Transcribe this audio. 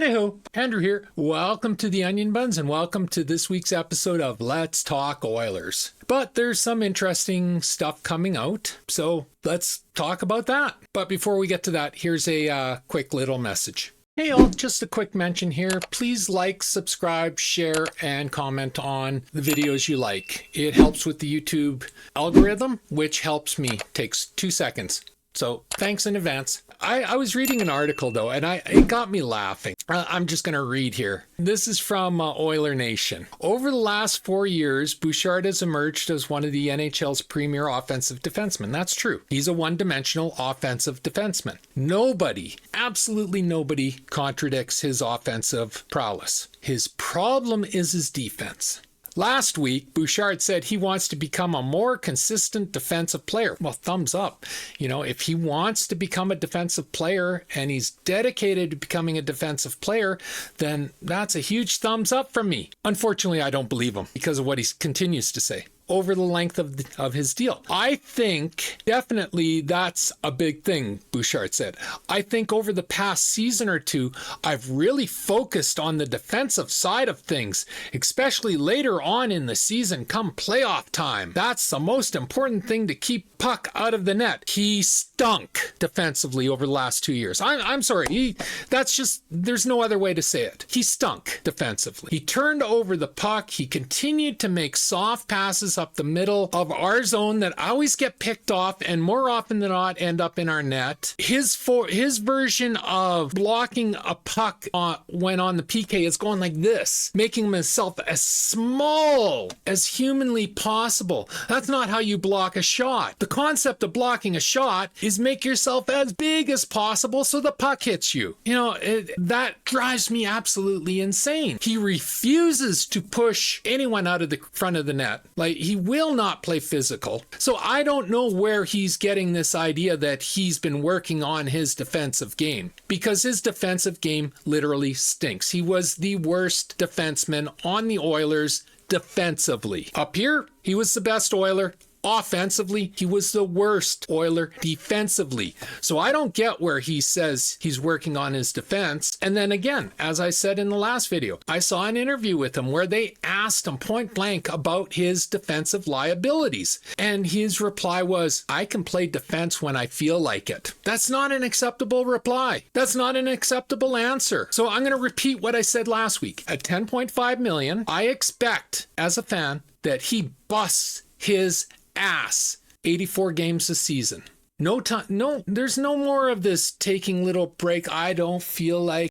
Anywho, Andrew here. Welcome to the Onion Buns and welcome to this week's episode of Let's Talk Oilers. But there's some interesting stuff coming out, so let's talk about that. But before we get to that, here's a quick little message. Hey all, just a quick mention here. Please like, subscribe, share, and comment on the videos you like. It helps with the YouTube algorithm, which helps me. Takes 2 seconds. So thanks in advance. I was reading an article though, and it got me laughing. I'm just going to read here. This is from Oiler Nation. Over the last 4 years, Bouchard has emerged as one of the NHL's premier offensive defensemen. That's true. He's a one-dimensional offensive defenseman. Nobody, absolutely nobody, contradicts his offensive prowess. His problem is his defense. Last week, Bouchard said he wants to become a more consistent defensive player. Well, thumbs up. You know, if he wants to become a defensive player and he's dedicated to becoming a defensive player, then that's a huge thumbs up from me. Unfortunately, I don't believe him because of what he continues to say over the length of his deal. I think definitely that's a big thing, Bouchard said. I think over the past season or two, I've really focused on the defensive side of things, especially later on in the season come playoff time. That's the most important thing to keep puck out of the net. He stunk defensively over the last 2 years. I'm sorry. There's no other way to say it. He stunk defensively. He turned over the puck. He continued to make soft passes up the middle of our zone that always get picked off and more often than not end up in our net. His version of blocking a puck when on the PK is going like this, making himself as small as humanly possible. That's not how you block a shot. The concept of blocking a shot is make yourself as big as possible so the puck hits you. You know, that drives me absolutely insane. He refuses to push anyone out of the front of the net. Like, he will not play physical. So I don't know where he's getting this idea that he's been working on his defensive game, because his defensive game literally stinks. He was the worst defenseman on the Oilers defensively. Up here, he was the best Oiler. Offensively, he was the worst Oiler defensively. So I don't get where he says he's working on his defense. And then again, as I said in the last video, I saw an interview with him where they asked him point blank about his defensive liabilities. And his reply was, I can play defense when I feel like it. That's not an acceptable reply. That's not an acceptable answer. So I'm going to repeat what I said last week. At $10.5 million, I expect as a fan that he busts his ass 84 games a season. No time. No, there's no more of this taking little break. I don't feel like